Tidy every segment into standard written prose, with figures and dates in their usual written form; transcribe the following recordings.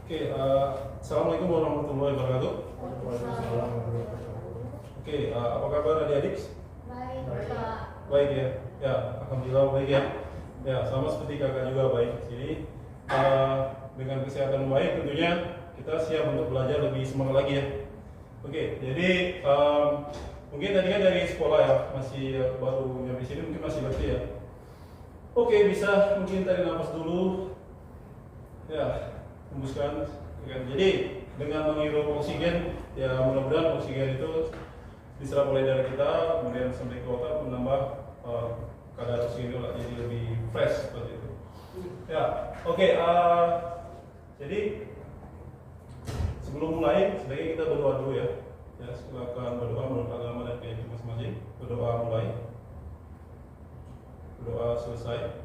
Oke, Assalamualaikum warahmatullahi wabarakatuh. Waalaikumsalam. Oke, apa kabar adik-adik? Baik, Pak. Baik ya, ya, alhamdulillah baik ya. Ya, sama seperti kakak juga baik. Jadi dengan kesehatan baik tentunya kita siap untuk belajar lebih semangat lagi ya. Oke, jadi mungkin tadi kan dari sekolah ya, masih baru nyampe sini mungkin masih letih ya. Oke, bisa mungkin tarik nafas dulu. Ya, hembuskan. Jadi dengan menghirup oksigen, ya mudah-mudahan oksigen itu diserap oleh darah kita, kemudian sampai ke otak menambah kadar oksigen itu jadi lebih fresh seperti itu. Ya, oke. Jadi sebelum mulai, sebaiknya kita berdoa dulu ya. Ya, silakan berdoa menurut agama dan keyakinan masing-masing. Berdoa mulai. Berdoa selesai.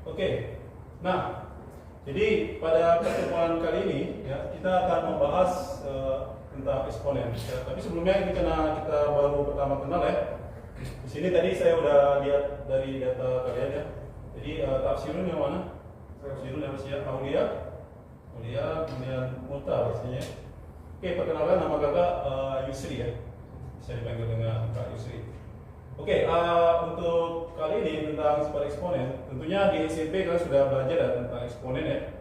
Oke. Nah, jadi pada pertemuan kali ini ya kita akan membahas tentang eksponen. Ya, tapi sebelumnya kita baru pertama kenal ya. Di sini tadi saya udah lihat dari data kalian ya. Jadi Tafsirun yang mana? Tafsirun yang siap Aulia, kemudian Muta pastinya. Oke, perkenalkan nama kakak Yusri ya. Bisa dipanggil dengan Kak Yusri. Oke, untuk kali ini tentang sifat eksponen, tentunya di SMP kalian sudah belajar ya, tentang eksponen ya,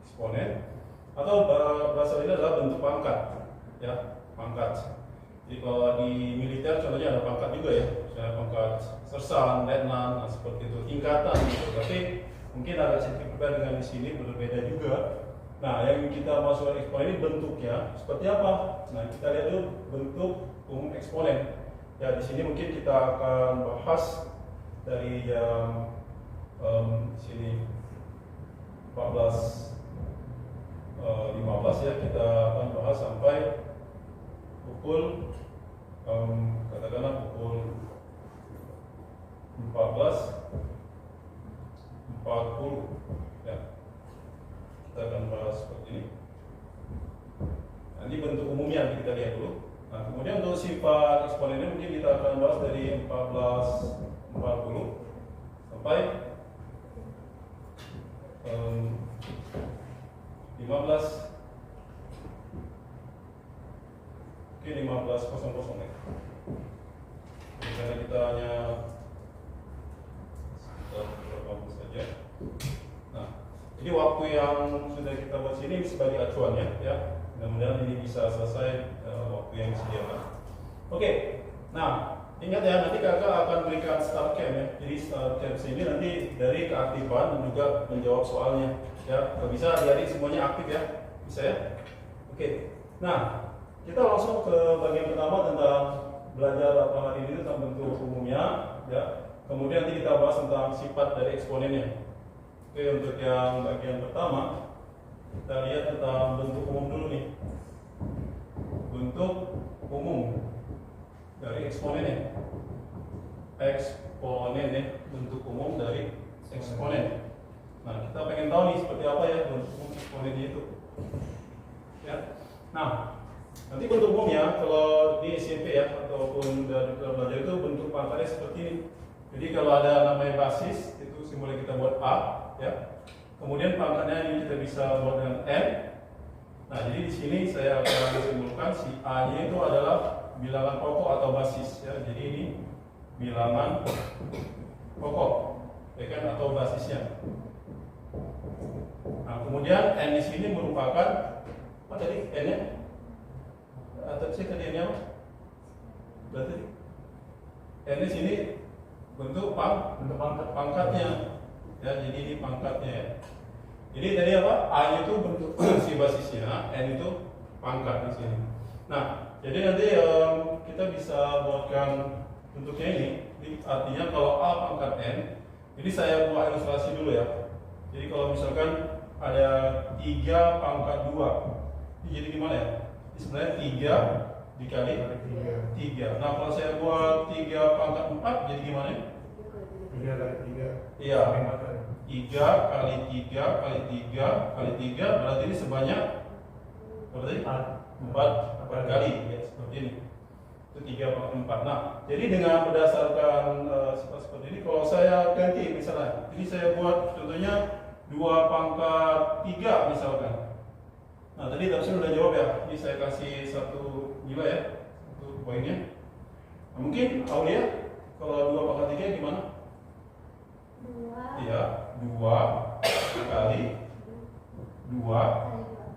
eksponen atau bahasa lainnya adalah bentuk pangkat, ya, pangkat. Jadi kalau di militer contohnya ada pangkat juga ya, misalnya pangkat sersan, letnan, nah, seperti itu, tingkatan gitu. Tapi mungkin agak sedikit berbeda dengan di sini, berbeda juga. Nah, yang kita masukkan eksponen ini bentuknya seperti apa? Nah, kita lihat dulu bentuk umum eksponen. Ya, di sini mungkin kita akan bahas dari yang sini 14 15 ya, kita akan bahas sampai pukul katakanlah pukul 14.40 ya. Kita akan bahas seperti ini. Nanti bentuk umumnya kita lihat dulu. Nah, kemudian untuk sifat eksponennya mungkin kita akan bahas dari 14.40 sampai 15. Oke, 15.00 ya. Karena kita hanya beberapa menit saja. Nah, jadi waktu yang sudah kita buat sini sebagai acuan ya. Mudah-mudahan ini bisa selesai waktu yang disediakan. Oke, nah ingat ya, nanti kakak akan berikan start camp ya. Jadi start camp sini nanti dari keaktifan dan juga menjawab soalnya. Ya, kalau bisa adik-adik semuanya aktif ya, bisa ya. Oke, nah kita langsung ke bagian pertama tentang belajar hari ini tentang bentuk umumnya. Ya, kemudian nanti kita bahas tentang sifat dari eksponennya. Oke, untuk yang bagian pertama kita lihat tentang bentuk umum dulu nih. Bentuk umum dari eksponennya. Eksponen ya, bentuk umum dari eksponen. Nah, kita pengen tahu nih seperti apa ya bentuk umum eksponennya itu. Ya. Nah, nanti bentuk umumnya kalau di SMP ya ataupun dari belajar itu bentuk pangkatnya seperti ini. Jadi kalau ada namanya basis itu simbolnya kita buat A ya. Kemudian pangkatnya ini kita bisa buat dengan N. Nah, jadi di sini saya akan simpulkan si A-nya itu adalah bilangan pokok atau basis ya. Jadi ini bilangan pokok, ya kan, atau basisnya. Nah, kemudian N di sini merupakan apa tadi N-nya? Atau tadi N-nya apa? Berarti N di sini bentuk pangkatnya. Ya, jadi ini pangkatnya ya. Jadi tadi apa? A itu bentuk si basisnya, N itu pangkat di sini. Nah, jadi nanti kita bisa buatkan bentuknya ini. Jadi, artinya kalau A pangkat N, jadi saya buat ilustrasi dulu ya. Jadi kalau misalkan ada 3 pangkat 2, jadi gimana ya? Ini sebenarnya 3 dikali 3. Nah, kalau saya buat 3 pangkat 4, jadi gimana ya? 3 kali 3. Iya, 3 kali 3 kali 3 kali 3 berarti ini sebanyak berarti 4 kali ya, seperti ini. Itu 3 kali 4. Nah, jadi dengan berdasarkan sifat seperti ini, kalau saya ganti misalnya, ini saya buat contohnya 2 pangkat 3 misalkan. Nah tadi Tapsin udah jawab ya, ini saya kasih satu nilai ya, satu poinnya. Nah, mungkin Aulia, kalau 2 pangkat 3 gimana? 2 Iya, 2 kali 2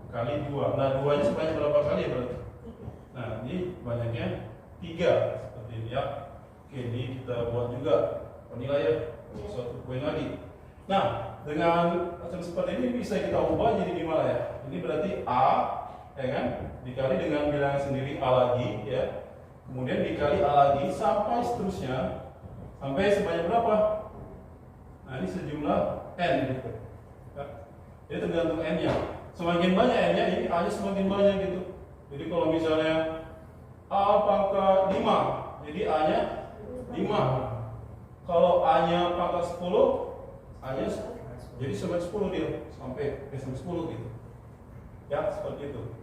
kali 2. Nah 2 nya sebanyak berapa kali ya berarti? Nah ini banyaknya 3 seperti ini ya. Oke, ini kita buat juga penilaian suatu poin lagi. Nah dengan macam seperti ini bisa kita ubah jadi gimana ya? Ini berarti A, ya kan? Dikali dengan bilangan sendiri A lagi, ya. Kemudian dikali A lagi sampai seterusnya, sampai sebanyak berapa? Nah ini sejumlah N gitu. Ya. Jadi tergantung N-nya. Semakin banyak N-nya, ini A-nya semakin banyak gitu. Jadi kalau misalnya A pangkat 5, jadi A-nya 5. Kalau A-nya pangkat 10, A-nya jadi sampai 10 dia, sampai 10 gitu. Ya, seperti itu.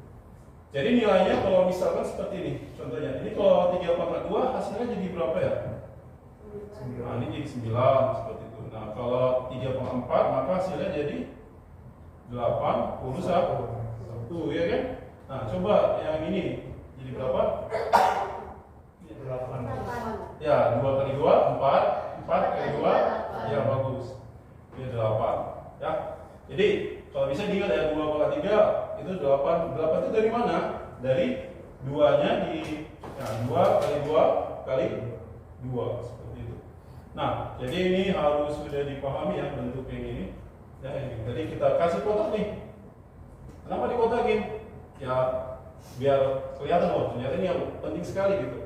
Jadi nilainya kalau misalkan seperti ini, contohnya. Ini kalau 3 pangkat 2 hasilnya jadi berapa ya? Nah, ini jadi 9 seperti itu. Nah, kalau 3 pangkat 4 maka hasilnya jadi 81, ya kan? Nah, coba yang ini jadi berapa? 8 Ya, 2 kali 2, 4 kali 2, ya bagus. Ini 8, ya. Jadi, kalau bisa diingat ya, 2 pangkat 3 itu 8. 8 itu dari mana? Dari 2-nya di, ya, 2 kali 2 kali 2, seperti itu. Nah, jadi ini harus sudah dipahami ya bentuk yang ini. Ya, ini. Jadi kita kasih kotak nih. Kenapa dikotakin? Ya, biar kelihatan loh, ternyata ini yang penting sekali gitu.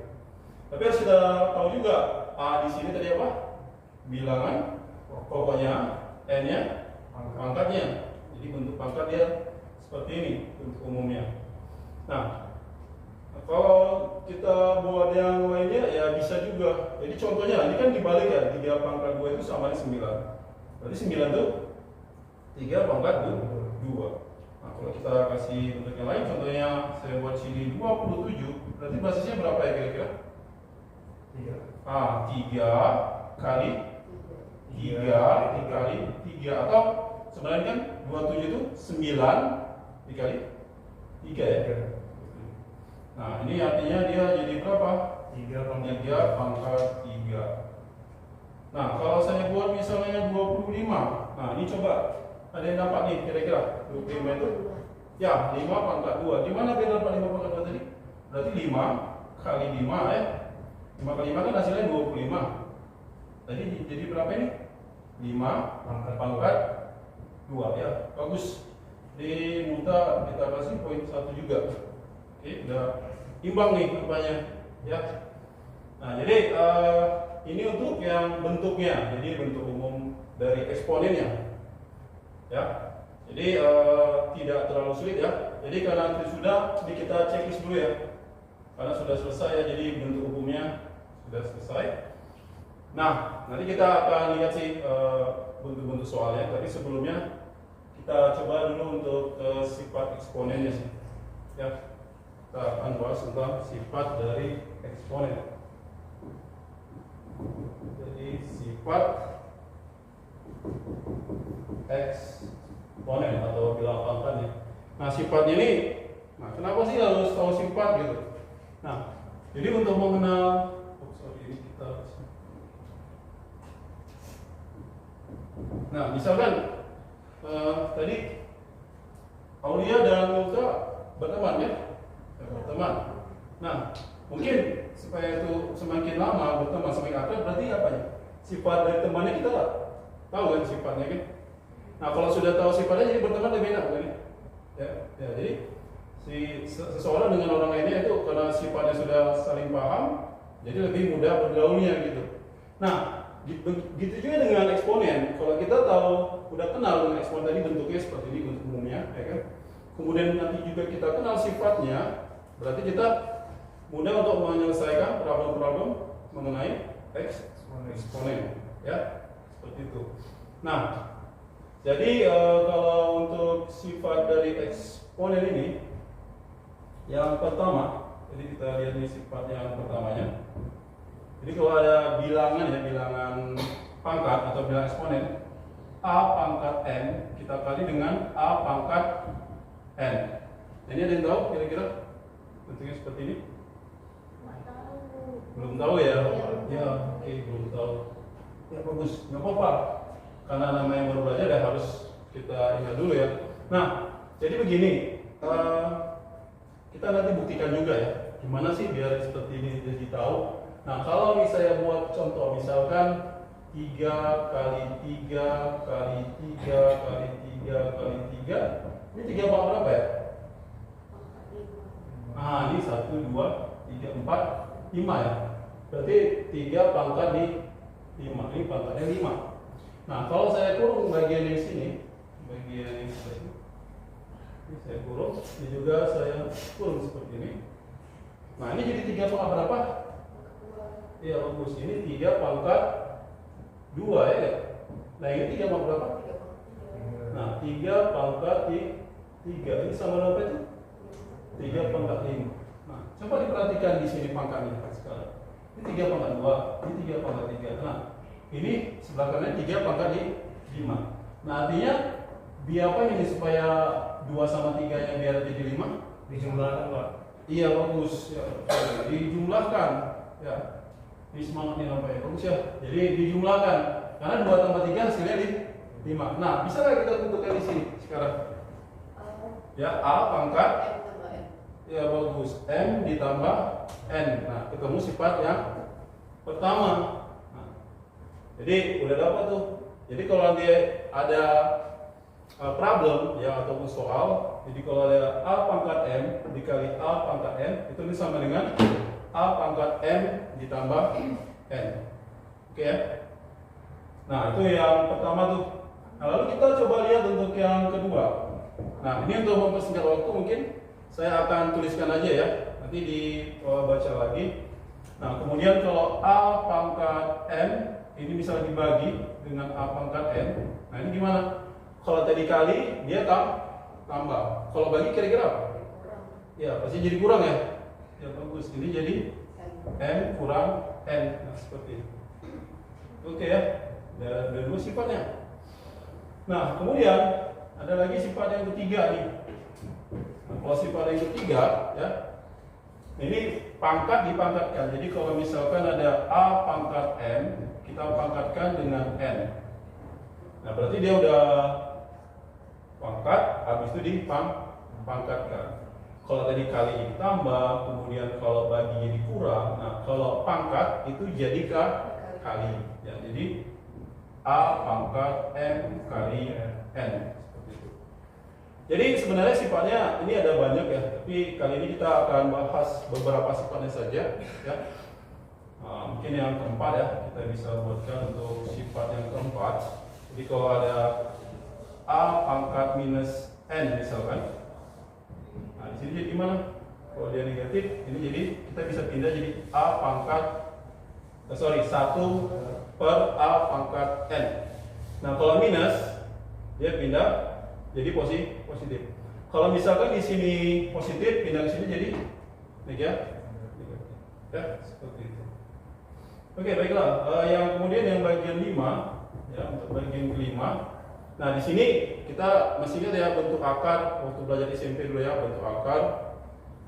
Tapi harus sudah tahu juga A di sini tadi apa? Bilangan pokoknya, N-nya pangkatnya. Jadi bentuk pangkat dia seperti ini untuk umumnya. Nah, kalau kita buat yang lainnya ya bisa juga. Jadi contohnya ini kan dibalik ya, 3 pangkat 2 itu sama dengan 9. Berarti 9 itu 3 pangkat 2. Nah, kalau kita kasih bentuk yang lain, contohnya saya buat sini 27, berarti basisnya berapa ya kira-kira? 3 kali 3 dikali 3, atau sebenarnya kan 27 itu 9 dikali 3 ya. Nah ini artinya dia jadi berapa? 3 pangkat 3. Nah kalau saya buat misalnya 25, nah ini coba ada yang dapat nih kira-kira 25 itu? Ya 5 pangkat 2. Gimana beda dapat 5 pangkat 2 tadi? Berarti 5 kali 5 ya. 5 kali 5 kan hasilnya 25. Tadi jadi berapa ini? 5 pangkat 2 ya. Bagus. Di muta kita kasih poin 1 juga. Oke, udah imbang nih rupanya ya. Nah, jadi ini untuk yang bentuknya. Jadi bentuk umum dari eksponennya. Ya. Jadi tidak terlalu sulit ya. Jadi karena itu sudah, kita checklist dulu ya. Karena sudah selesai ya, jadi bentuk umumnya sudah selesai. Nah, nanti kita akan lihat sih bentuk-bentuk soalnya. Tapi sebelumnya kita coba dulu untuk sifat eksponennya sih. Ya, kita akan bahas tentang sifat dari eksponen. Jadi sifat eksponen atau bilangan pangkat ya. Nah, sifatnya ini, nah kenapa sih harus tahu sifat gitu? Nah, jadi untuk mengenal, ini kita. Nah, misalkan tadi Aulia dan Mulka berteman ya, berteman. Nah, mungkin supaya itu semakin lama berteman semakin akrab, berarti apa ya? Sifat dari temannya kita tahu kan sifatnya kan? Nah, kalau sudah tahu sifatnya, jadi berteman lebih enak kan? Ya, jadi seseorang dengan orang lainnya itu karena sifatnya sudah saling paham, jadi lebih mudah bergaulnya gitu. Nah, gitu juga dengan eksponen. Kalau kita tahu, udah kenal dengan eksponen tadi bentuknya seperti ini bentuk umumnya, ya kan? Kemudian nanti juga kita kenal sifatnya, berarti kita mudah untuk menyelesaikan problem-problem mengenai eksponen, ya, seperti itu. Nah, jadi kalau untuk sifat dari eksponen ini, yang pertama, jadi kita lihat nih sifat yang pertamanya. Jadi kalau ada bilangan ya, bilangan pangkat atau bilangan eksponen, A pangkat N kita kali dengan A pangkat N. Ini ada yang tahu kira-kira bentuknya seperti ini? Nggak tahu. Belum tahu ya? Iya. Ya, oke, belum tahu. Ya bagus, nggak apa-apa. Karena namanya baru belajar ya harus kita ingat dulu ya. Nah, jadi begini, kita nanti buktikan juga ya. Gimana sih biar seperti ini jadi tahu. Nah, kalau misalnya buat contoh, misalkan 3 kali 3 kali 3 kali 3 kali 3, ini 3 pangkat berapa ya? Ah, ini 1, 2, 3, 4, 5 ya. Berarti 3 pangkat di 5, ini pangkatnya 5. Nah, kalau saya kurung bagian yang sini, bagian yang sini, ini saya kurung, ini juga saya kurung seperti ini. Nah, ini jadi 3 pangkat berapa? Iya, bagus. Ini 3 pangkat 2 ya. Nah, ini 3 pangkat berapa? Nah, 3 pangkat di 3. Ini sama berapa itu? 3 pangkat 5. Nah, coba diperhatikan di sini pangkatnya sekarang. Ini 3 pangkat 2, ini 3 pangkat 3. Nah, ini sebelah kanan 3 pangkat di 5. Nah, artinya biar apa ini supaya 2 sama 3 nya biar jadi 5? Dijumlahkan, Pak. Iya, bagus. Ya, dijumlahkan. Ya. Ini semangat nih namanya, bagus ya. Jadi dijumlahkan. Karena 2 tambah 3 hasilnya di 5. Nah, bisa nggak kita tentukan di sini sekarang? Ya, A pangkat ya bagus, M ditambah N. Nah, ketemu sifat yang pertama. Nah, jadi udah dapat tuh. Jadi kalau nanti ada problem ya ataupun soal, jadi kalau ada A pangkat M dikali A pangkat N, itu sama dengan A pangkat M ditambah N. Oke ya? Nah, itu yang pertama tuh. Nah, lalu kita coba lihat untuk yang kedua. Nah, ini untuk mempersingkat waktu mungkin saya akan tuliskan aja ya. Nanti dibaca lagi. Nah, kemudian kalau A pangkat M ini bisa dibagi dengan A pangkat N. Nah, ini gimana? Kalau tadi kali dia tambah. Kalau bagi kira-kira apa? Ya, pasti jadi kurang ya. Ya bagus. Ini jadi M kurang N. Nah, seperti itu. Oke ya. Ada dua sifatnya. Nah, kemudian ada lagi sifat yang ketiga nih. Nah, kalau sifat yang ketiga ya, ini pangkat dipangkatkan. Jadi kalau misalkan ada A pangkat M, kita pangkatkan dengan N. Nah, berarti dia udah pangkat, habis itu dipangkatkan. Kalau tadi kali ditambah, kemudian kalau bagi jadi kurang. Nah, kalau pangkat itu jadi kali. Ya, jadi A pangkat M kali N. Seperti itu. Jadi sebenarnya sifatnya ini ada banyak ya, tapi kali ini kita akan bahas beberapa sifatnya saja. Ya. Nah, mungkin yang keempat ya, kita bisa buatkan untuk sifat yang keempat. Jadi kalau ada A pangkat minus N misalkan, nah di sini jadi gimana? Kalau dia negatif, ini jadi kita bisa pindah jadi A pangkat 1 per A pangkat N. Nah kalau minus, dia pindah jadi positif. Kalau misalkan di sini positif, pindah ke sini jadi negatif. Ya, seperti itu. Oke, baiklah. Yang kemudian yang bagian 5, ya untuk bagian kelima. Nah di sini kita masih ingat ya bentuk akar waktu belajar SMP dulu ya, bentuk akar.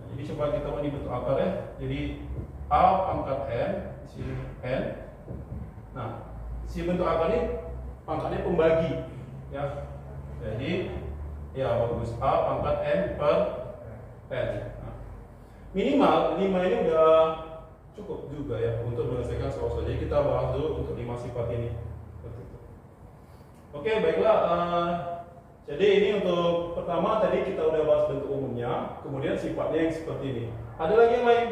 Nah, jadi coba kita mau bentuk akar ya. Jadi A pangkat N, di sini N. Nah, si bentuk akar ini pangkatnya pembagi ya. Jadi ya bagus, A pangkat N per N. Nah, minimal 5 ini udah cukup juga ya untuk menyelesaikan soal. Jadi kita bahas dulu untuk 5 sifat ini. Oke, baiklah. Jadi ini untuk pertama tadi kita udah bahas bentuk umumnya, kemudian sifatnya yang seperti ini. Ada lagi yang lain?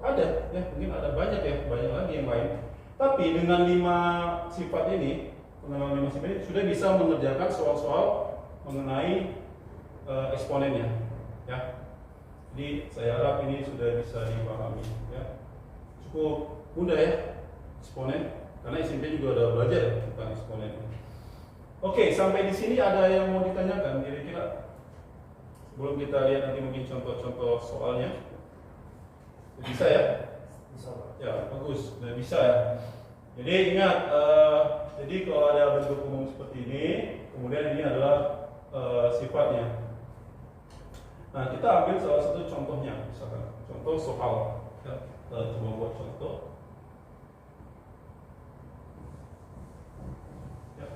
Ada ya, mungkin ada banyak ya, banyak lagi yang lain. Tapi dengan 5 sifat ini, pengenalan 5 sifat ini sudah bisa mengerjakan soal-soal mengenai eksponennya. Ya. Jadi saya harap ini sudah bisa dipahami. Ya. Cukup mudah ya eksponen, karena SMP juga udah belajar ya tentang eksponen. Oke, sampai di sini ada yang mau ditanyakan kira-kira? Sebelum kita lihat nanti mungkin contoh-contoh soalnya. Bisa ya? Bisa, Pak. Ya, bagus. Udah bisa ya. Jadi ingat Jadi kalau ada bentuk umum seperti ini, kemudian ini adalah sifatnya. Nah, kita ambil salah satu contohnya, misalkan contoh soal. Ya, kita coba buat contoh. Ya.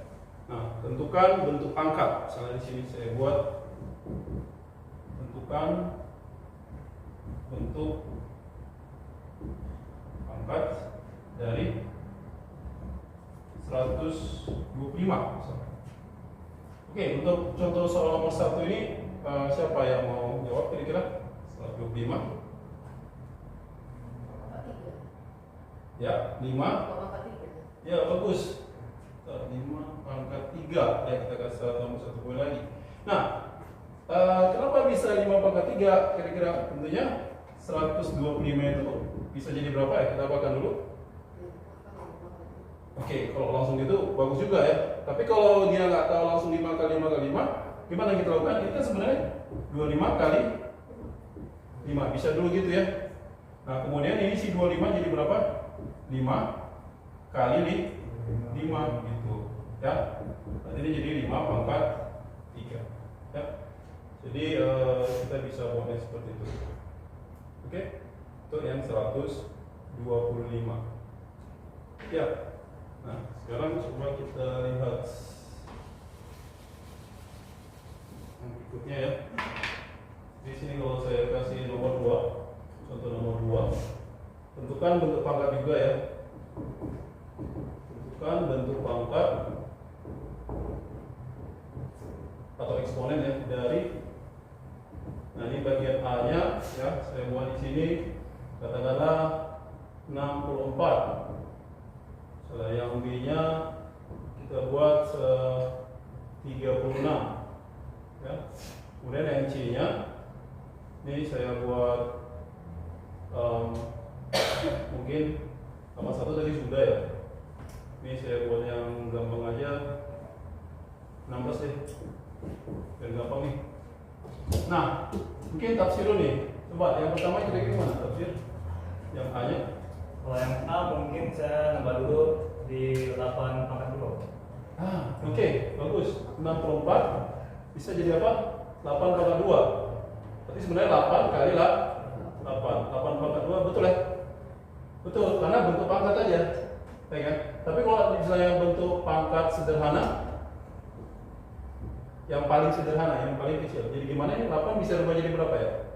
Nah, tentukan bentuk pangkat. Misalnya di sini saya buat tentukan bentuk pangkat dari 125 misalkan. Oke, untuk contoh soal nomor 1 ini siapa yang mau jawab kira-kira? 125 ya, 5 ya, bagus. 5 pangkat 3 ya, kita kasih tambah 1 poin lagi. Nah, kenapa bisa 5 pangkat 3? Kira-kira tentunya 125 itu bisa jadi berapa ya? Kita apakan dulu. Oke, kalau langsung gitu bagus juga ya. Tapi kalau dia nggak tahu langsung 5 kali 5 kali 5, gimana kita lakukan? Ini kan sebenarnya 25 kali 5, bisa dulu gitu ya. Nah, kemudian ini si 25 jadi berapa? 5 kali 5 gitu ya. Nanti ini jadi 5 pangkat 3 ya. Jadi kita bisa buatnya seperti itu. Oke, itu yang 125 ya. Nah, sekarang coba kita lihat yang berikutnya ya. Di sini kalau saya kasih nomor 2, contoh nomor 2, tentukan bentuk pangkat juga ya. Tentukan bentuk pangkat atau eksponen ya dari. Nah, ini bagian A-nya ya, saya buat di sini katakanlah 64. Yang B-nya kita buat 36 ya. Kemudian yang C-nya ini saya buat mungkin sama satu tadi sudah ya. Ini saya buat yang gampang aja 16 deh, biar gampang nih. Nah, mungkin tafsir dulu nih. Coba yang pertama kira-kira mana tafsir? Yang A-nya? Kalau yang A mungkin saya nambah dulu di 8 pangkat 2. Oke, bagus. 64 bisa jadi apa? 8 pangkat 2. Berarti sebenarnya 8 kali lah 8 pangkat 2, betul ya? Betul, karena bentuk pangkat aja, ya kan? Tapi kalau misalnya bentuk pangkat sederhana, yang paling sederhana, yang paling kecil, jadi gimana ini? 8 bisa rubah jadi berapa ya?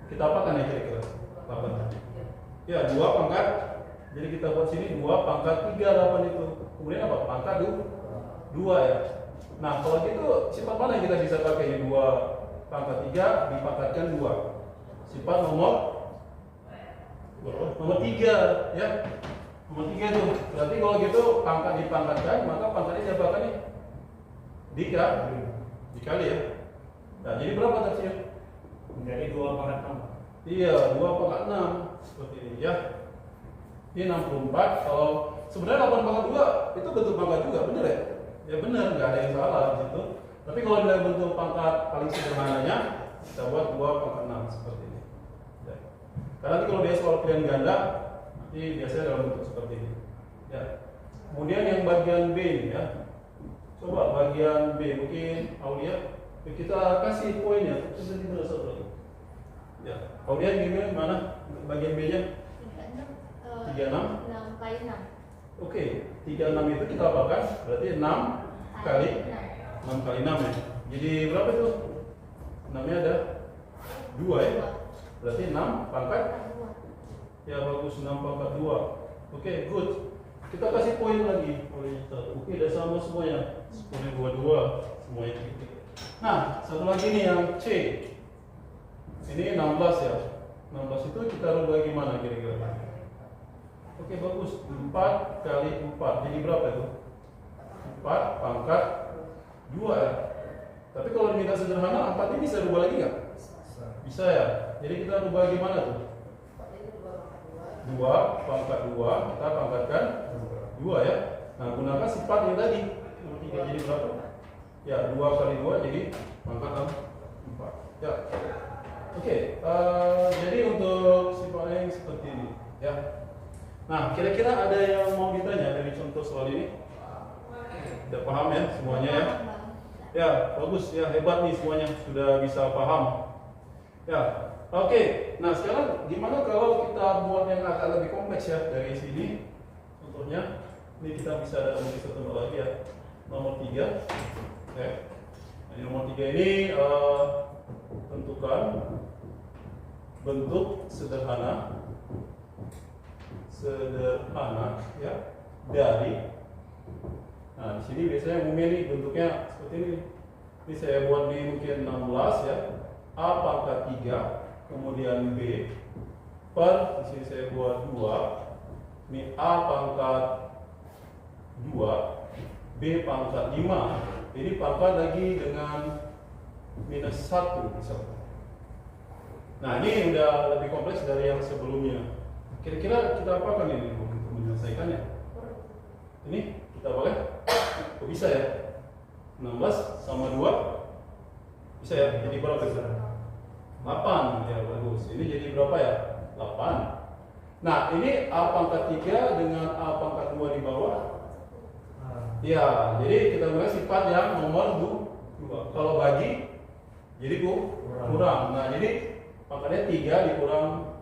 Kita apakan ya kira-kira? 8 ya, 2 pangkat. Jadi kita buat sini 2 pangkat 3, 8 itu. Kemudian apa? Pangkat 2 ya. Nah, kalau gitu sifat mana yang kita bisa pakai? 2 pangkat 3 dipangkatkan 2. Sifat nomor 3 ya. Nomor 3 itu. Berarti kalau gitu pangkat dipangkatkan, maka pangkatnya diapakan nih? Dikali ya. Nah, jadi berapa tafsir? Menjadi 2 pangkat 6. Iya, 2 pangkat 6 seperti ini ya. Ini 64. Kalau sebenarnya 8 pangkat 2 itu bentuk pangkat juga, bener ya? Ya benar, nggak ada yang salah di situ. Tapi kalau dalam bentuk pangkat paling sederhananya, kita buat 2 pangkat 6 seperti ini. Ya. Karena nanti kalau biasa soal pilihan ganda, nanti biasanya dalam bentuk seperti ini. Ya. Kemudian yang bagian B ya. Coba bagian B, mungkin Aulia kita kasih poinnya. Terus nanti berasa berapa? Ya. Aulia gimana? Mana bagian B-nya? 36 kali 6. Oke, 36 itu kita apakan? Berarti 6 kali 6 ya. Jadi berapa itu? 6-nya ada 2 ya. Berarti 6 pangkat 2. Ya bagus, 6 pangkat 2. Oke, good. Kita kasih poin lagi. Oke, udah sama semuanya. Poin 22 semuanya titik. Nah, satu lagi nih yang C. Ini 16 ya. 16 itu kita rubah gimana kira-kira? Oke, bagus. 4 kali 4. Jadi berapa itu? 4 pangkat 2 ya. Tapi kalau diminta sederhana, 4 ini bisa rubah lagi nggak? Bisa ya. Jadi kita rubah gimana tuh? 2 pangkat 2, kita pangkatkan 2 ya. Nah, gunakan sifat yang tadi. 3 jadi berapa? Ya, 2 kali 2 jadi pangkat 4. Ya. Oke, jadi untuk sifatnya yang seperti ini ya. Nah, kira-kira ada yang mau ditanya dari contoh soal ini? Sudah paham ya semuanya ya? Ya, bagus ya, hebat nih semuanya sudah bisa paham. Ya, oke. Nah sekarang gimana kalau kita buat yang agak lebih kompleks ya dari sini? Contohnya, ini kita bisa ada satu nomor lagi ya, nomor 3. Oke. Nah, ini nomor 3 ini tentukan bentuk sederhana ya dari. Nah di sini biasanya umumnya nih bentuknya seperti ini. Ini saya buat di mungkin 16 ya. A pangkat 3 kemudian B per di sini saya buat 2. Ini A pangkat 2 B pangkat 5. Ini pangkat lagi dengan minus 1 misalnya. Nah ini udah lebih kompleks dari yang sebelumnya. Kira-kira kita apakan ini untuk menyelesaikannya? Ini kita boleh? Kok bisa ya? 16 sama 2 bisa ya? Jadi berapa itu? 8 ya, bagus. Ini jadi berapa ya? 8. Nah ini A pangkat 3 dengan A pangkat 2 di bawah. Ya, jadi kita mulai sifat yang nomor 2. Kalau bagi jadi kurang. Nah jadi pangkatnya 3 dikurang,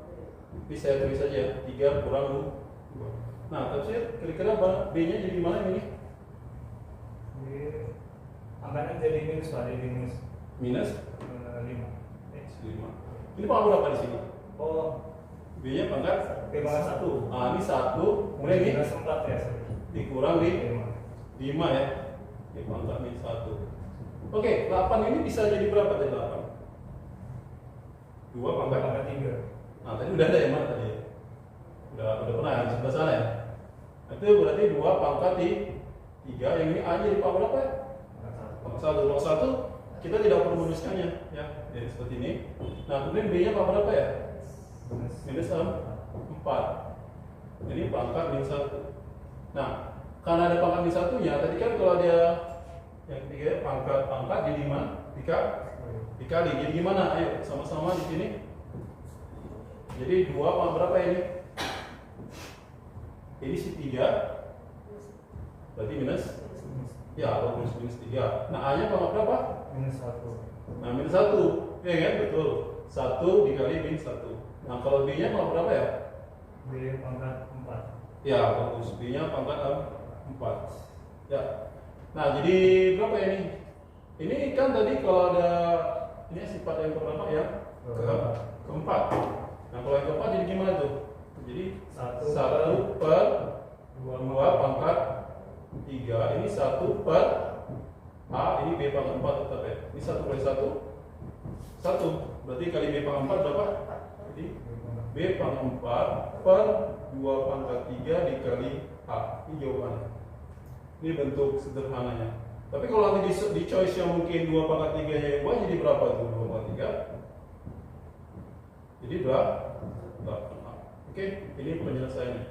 bisa saya tulis saja 3 kurang 2. Nah tafsir kira-kira B nya jadi gimana ini? Angkanya jadi minus Pak, jadi minus 5. Ini pangkat berapa di sini? Oh, B nya pangkat B pangkat 1. Ah ini 1, kemudian ini minus 4 ya. dikurang di 5 ya. Ini pangkat minus 1. Oke, 8 ini bisa jadi berapa dari 8? 2 pangkat 3. Nah tadi udah ada yang mana tadi? Udah pernah ya, di sebelah sana ya. Itu berarti 2 pangkat di 3. Yang ini A nya di pangkat berapa ya? Pangkat 1. Pangkat 1 kita tidak perlu menuliskannya ya. Jadi seperti ini. Nah kemudian B nya pangkat berapa ya? Minus 4. Ini pangkat minus 1. Nah karena ada pangkat minus 1 nya, tadi kan kalau dia yang ketiga pangkat di 5 dikali. Jadi gimana? Ayo sama-sama di sini. Jadi 2 pangkat berapa ini? Ini si 3. Berarti minus. Ya, minus 3. Nah, A-nya pangkat berapa? Minus 1. Nah, minus 1. Ya kan? Betul. 1 dikali minus 1. Nah, kalau B-nya pangkat berapa ya? B pangkat 4. Ya, bagus. B-nya pangkat 4. Ya. Nah, jadi berapa ya ini? Ini kan tadi kalau ada ini sifat yang pertama ya keempat. Nah kalau yang keempat jadi gimana tuh? Jadi 1 per 2 pangkat 3. Ini 1 per A, ini B pangkat 4 tetap ya. Ini 1 kali 1 1. Berarti kali B pangkat 4 berapa? Jadi B pangkat 4 per 2 pangkat 3 dikali A. Ini jawabannya. Ini bentuk sederhananya. Tapi kalau nanti di choice yang mungkin 2 pangkat 3 nya yang bawah jadi berapa tuh 2 pangkat 3? Jadi berapa? Oke, ini penyelesaiannya.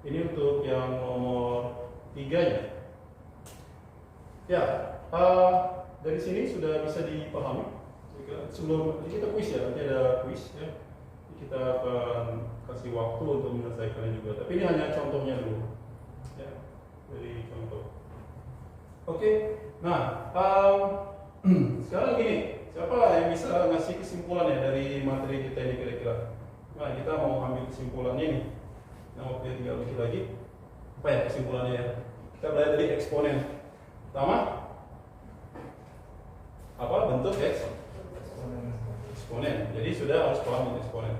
Ini untuk yang nomor 3 nya. Ya, dari sini sudah bisa dipahami. Sebelum kita kuis ya, nanti ada kuis ya. Kita akan kasih waktu untuk menyelesaikannya juga. Tapi ini hanya contohnya dulu. Ya, dari contoh. Oke, nah sekarang gini, siapa yang bisa ngasih kesimpulannya dari materi kita ini kira-kira? Nah, kita mau ambil kesimpulannya nih. Nah, waktu tinggal dikit lagi. Apa ya kesimpulannya ya? Kita belajar dari eksponen. Pertama, apa bentuk eksponen? Jadi sudah harus paham eksponen.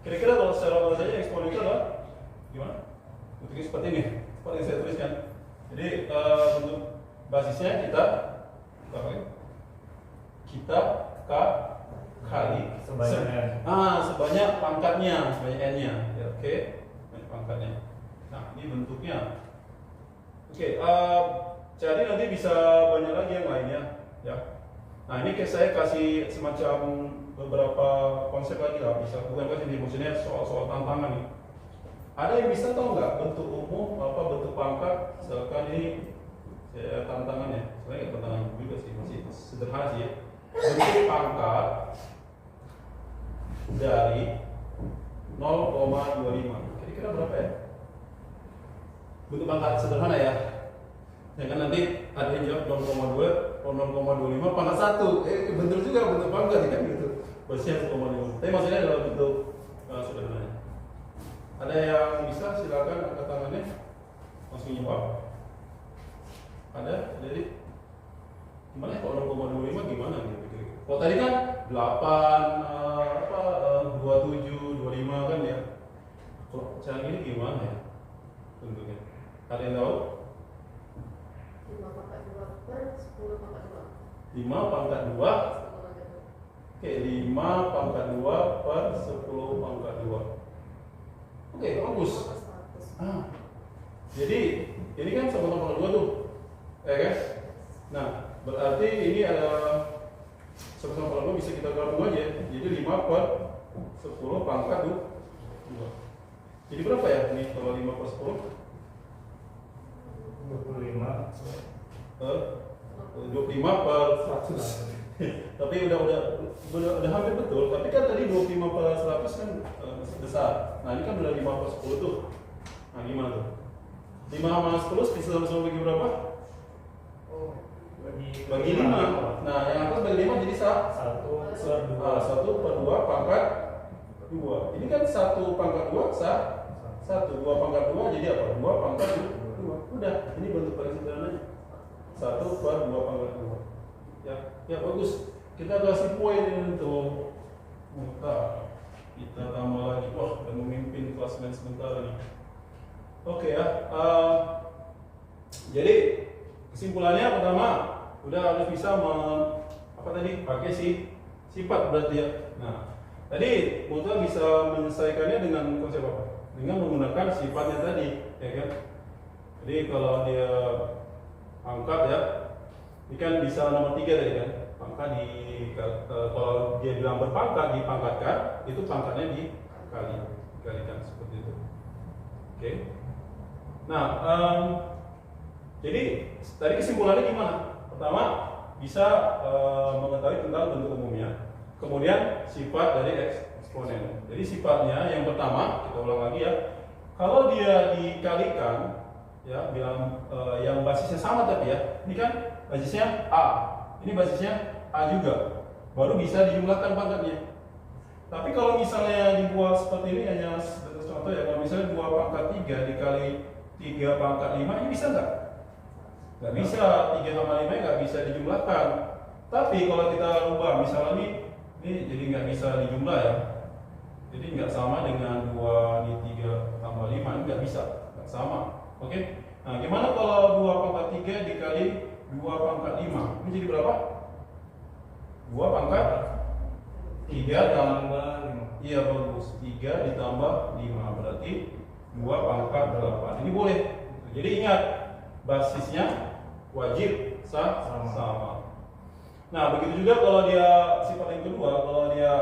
Kira-kira kalau secara bahasanya eksponen itu adalah gimana? Bentuknya seperti ini, seperti yang saya tuliskan. Jadi bentuk basisnya kita kali sebanyak pangkatnya, sebanyak n-nya ya, oke. Banyak pangkatnya. Nah ini bentuknya oke. Jadi nanti bisa banyak lagi yang lainnya ya. Nah ini saya kasih semacam beberapa konsep lagi lah, bisa bukan kasih maksudnya soal-soal tantangan nih. Ada yang bisa tahu nggak bentuk umum apa bentuk pangkat? Misalkan ini ya, tantangannya, sebenarnya tantangan juga sih, masih sederhana sih ya. Bentuk pangkat dari 0,25. Kira-kira berapa ya? Bentuk pangkat sederhana ya. Ya kan nanti ada yang jawab 0,2 atau 0,25 pangkat 1. Betul juga bentuk pangkat kan gitu. Posisinya 1,5. Tapi maksudnya dalam bentuk sederhana. Ada yang bisa silakan angkat tangannya. Langsung jawab. Ada? Jadi gimana kalau 0,25 gimana gitu? Kalau tadi kan 8 27 25 kan ya. Kalau cara ini gimana ya? Bentuknya. Ada yang tahu? 5 pangkat 2 per 10 pangkat 2. 5 pangkat 2. Oke, 5 pangkat 2 per 10 pangkat 2. Oke, bagus. Jadi ini kan sama-sama pangkat 2 tuh. Kan? Nah, berarti ini ada sama-sama pangkat 2 bisa kita gabung aja. Jadi 5 per 10 pangkat 2. Jadi berapa ya ini kalau 5 per 10? 25 25 per 100. Tapi udah hampir betul. Tapi kan tadi 25 per 100 kan besar. Nah ini kan udah 5 per 10 tuh. Nah gimana tuh? 5 sama 10 bisa sama-sama bagi berapa? Bagi 5. Nah yang atas bagi 5 jadi 1 per 2 pangkat 2. Ini kan 1 pangkat 2 1 2 pangkat 2 jadi apa? 2 pangkat 2. Udah, ini bentuk paling sederhananya. 1 per 2 pangkat 2. Ya bagus. Kita kasih poin ini untuk muka. Kita tambah lagi. Wah, udah memimpin kelas main sebentar nih. Oke ya. Jadi kesimpulannya pertama, udah harus bisa pakai sifat berarti ya. Nah, tadi Muta bisa menyelesaikannya dengan konsep apa? Dengan menggunakan sifatnya tadi, ya kan? Jadi kalau dia angkat ya, ini kan bisa nomor 3 tadi kan? Pangkat kalau dia bilang berpangkat dipangkatkan, itu pangkatnya dikalikan seperti itu. Oke. Nah, jadi tadi kesimpulannya gimana? Pertama, bisa mengetahui tentang bentuk umumnya. Kemudian sifat dari eksponen. Jadi sifatnya yang pertama, kita ulang lagi ya. Kalau dia dikalikan, ya bilang yang basisnya sama tapi ya, ini kan basisnya A, ini basisnya A juga, baru bisa dijumlahkan pangkatnya. Tapi kalau misalnya dibuat seperti ini, hanya sebagai contoh ya, kalau misalnya 2 pangkat 3 dikali 3 pangkat 5, ini bisa nggak? Nggak bisa, 3 sama 5 nggak bisa dijumlahkan. Tapi kalau kita ubah, misalnya ini jadi nggak bisa dijumlah ya, jadi nggak sama dengan 2 ini 3 tambah 5, ini nggak bisa, nggak sama. Oke, nah gimana kalau 2 pangkat 3 dikali 2 pangkat 5? Ini jadi berapa? 2 pangkat 3 tambah 5. Iya bagus, 3 ditambah 5 berarti 2 pangkat 8. Ini boleh. Jadi ingat, basisnya wajib sama. Nah begitu juga kalau dia sifat yang kedua, kalau dia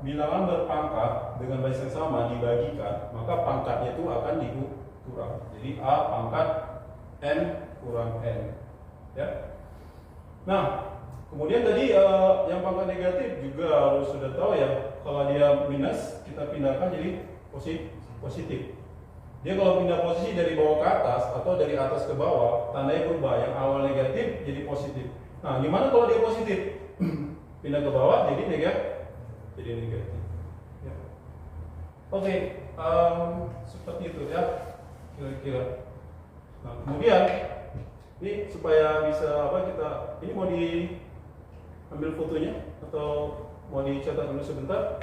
bilangan berpangkat dengan basis yang sama dibagikan, maka pangkatnya itu akan dikurang. Jadi A pangkat N kurang N. Ya. Nah, kemudian tadi yang pangkat negatif juga harus sudah tahu ya. Kalau dia minus, kita pindahkan jadi positif. Dia kalau pindah posisi dari bawah ke atas atau dari atas ke bawah, tandanya berubah. Yang awal negatif jadi positif. Nah, gimana kalau dia positif? Pindah ke bawah jadi negatif. Ya. Oke, seperti itu ya. Kira-kira. Nah, kemudian ini supaya bisa ini mau diambil fotonya atau mau dicetak dulu sebentar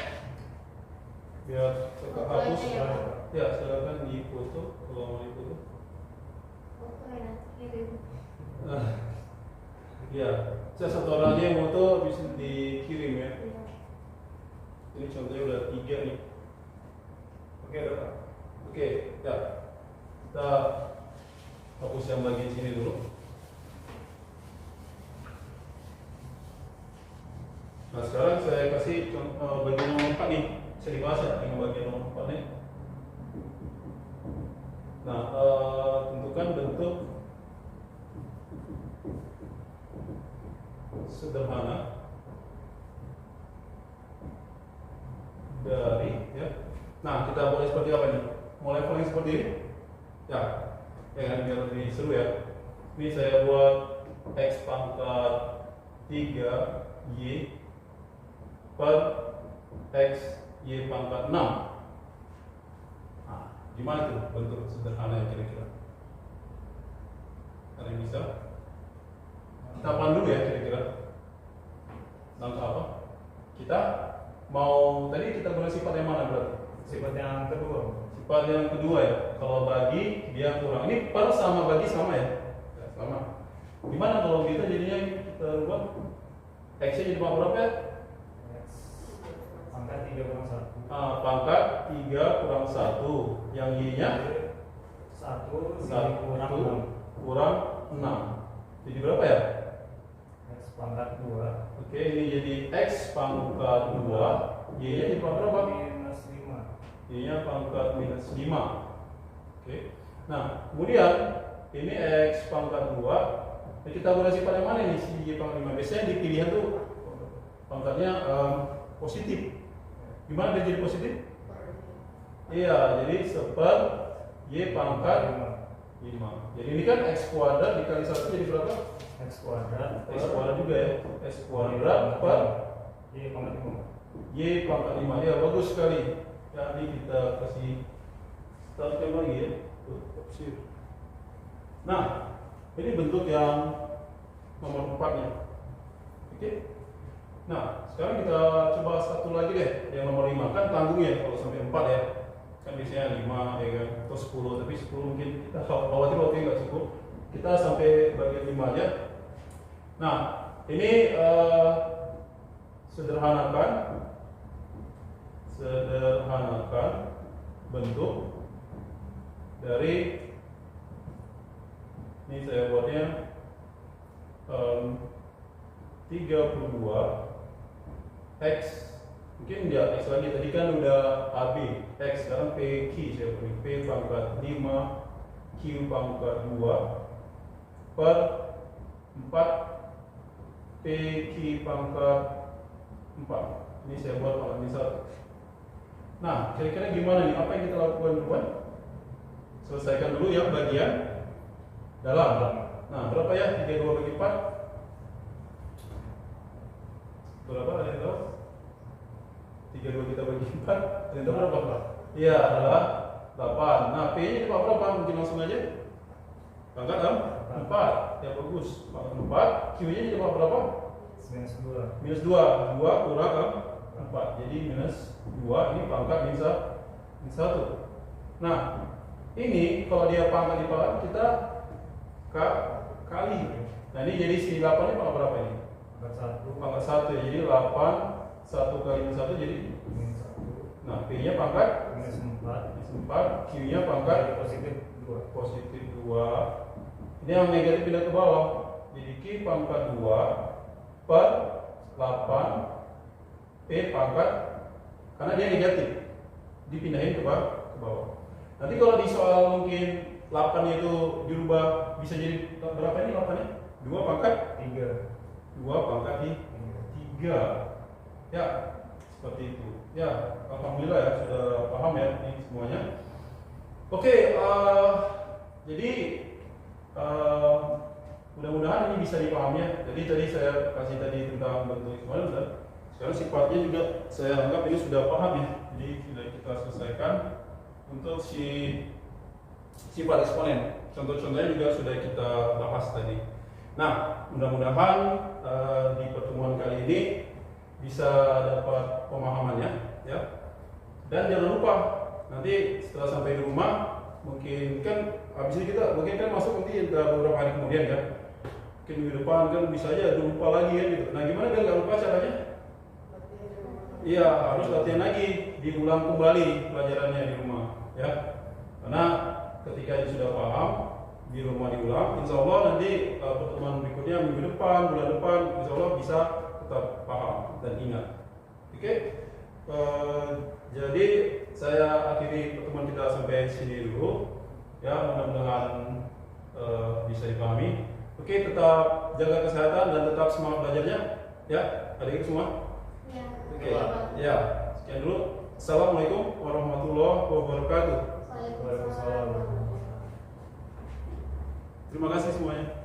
biar terhapus. Ya, silakan difoto kalau mau difoto. Ya, saya satu orangnya yang foto bisa dikirim ya. Ini contohnya udah 3 nih. Oke, ada Pak. Oke, ya. Kita fokus yang bagian sini dulu. Nah sekarang saya kasih bagian nomor 4 nih. Saya dibahas ya dengan bagian nomor 4 nih. Nah tentukan bentuk sederhana dari ya. Nah kita mulai seperti apa nih? Mulai paling seperti ini. Ya kan biar lebih seru ya. Ini saya buat X pangkat 3Y per X Y pangkat 6. Nah, gimana tuh bentuk sederhana kira-kira? Ada yang bisa? Kita apaan dulu ya kira-kira? Langkah apa? Kita mau, tadi kita guna sifat yang mana berarti? Sifat yang kedua. Sifat yang kedua ya. Kalau bagi dia kurang. Ini per sama bagi sama ya? Ya, sama. Gimana kalau kita jadinya kita rubah X-nya jadi berapa ya? Pangkat 3 kurang 1. Pangkat 3 kurang 1. Yang Y-nya 1 kurang 6. Jadi berapa ya? X pangkat 2. Oke, ini jadi X pangkat 2. Y-nya jadi berapa? Minus 5. Y-nya pangkat minus 5. Oke. Nah, kemudian ini X pangkat 2. Nah, kita guna sifat yang mana nih si Y pangkat 5? Biasanya di pilihan tuh pangkatnya positif. Gimana dia jadi positif? Iya, jadi seper Y pangkat 5. Jadi ini kan X kuadrat dikali 1 jadi berapa? X kuadrat X kuadrat juga ya. X kuadrat per Y pangkat 5. Y pangkat 5. Ya, bagus sekali. Ya, ini kita kasih startkan lagi ya. Tuh, nah, ini bentuk yang nomor 4-nya. Oke. Nah, sekarang kita coba satu lagi deh, yang nomor 5. Kan tanggung ya kalau sampai 4 ya. Kan biasanya 5 ya kan, atau 10, tapi 10 mungkin kita khawatir waktu nggak cukup. Kita sampai bagian 5 aja. Nah, ini sederhanakan bentuk dari ini saya buatnya 32 X, mungkin dia X lagi, tadi kan udah AB X, sekarang PQ saya beri P pangkat 5 Q pangkat 2 per 4 PQ pangkat 4. Ini saya buat pangkat 1. Nah, kira-kira gimana nih? Apa yang kita lakukan dulu? Selesaikan dulu yang bagian dalam. Nah, berapa ya? 32 bagi 4 berapa? Ada yang tahu? 32 kita bagi 4 ada yang tahu berapa? Iya, adalah 8. Nah, P nya dapat berapa? Mungkin langsung aja pangkat 4. Ya, bagus. Pangkat 4. Q nya dapat berapa? Minus 2. Minus 2. 2 kurang 4. Jadi minus 2. Ini pangkat minus 1. Nah, ini kalau dia pangkat di pangkat kita kali. Nah, ini jadi si 8 ini pangkat berapa ini? Pangkat 1. Jadi 8 1 kali minus 1 jadi Minus 1. nah, P nya pangkat Minus 4, Q nya pangkat positif 2. positif 2. Ini yang negatif pindah ke bawah. Jadi Q pangkat 2 per 8 P pangkat, karena dia negatif dipindahin ke bawah. Nanti kalau di soal mungkin 8 nya itu dirubah bisa jadi berapa ini 8 nya? 2 pangkat 3. 2 pangkat 3. Ya, seperti itu. Ya, alhamdulillah ya sudah paham ya ini semuanya. Oke, jadi mudah-mudahan ini bisa dipahami ya. Jadi tadi saya kasih tadi tentang bentuk kemarin, Ustaz. Sekarang sifatnya juga saya anggap ini sudah paham ya. Jadi sudah kita selesaikan untuk si sifat eksponen. Contoh-contohnya juga sudah kita bahas tadi. Nah, mudah-mudahan di pertemuan kali ini bisa dapat pemahamannya ya. Dan jangan lupa nanti setelah sampai di rumah, mungkin kan habis ini kita mungkin kan masuk nanti beberapa hari kemudian kan, mungkin minggu depan kan bisa aja lupa lagi ya gitu. Nah, gimana biar nggak lupa caranya? Iya, harus latihan lagi, diulang kembali pelajarannya di rumah ya. Karena ketika dia sudah paham di rumah diulang, insya Allah nanti pertemuan berikutnya minggu depan, bulan depan, insya Allah bisa tetap paham dan ingat. Oke, jadi saya akhiri pertemuan kita sampai sini dulu ya, mudah-mudahan bisa dipahami. Oke, tetap jaga kesehatan dan tetap semangat belajarnya ya, adik-adik semua. Ya. Oke, ya, sekian dulu. Assalamualaikum warahmatullahi wabarakatuh. Waalaikumsalam. Terima kasih semuanya.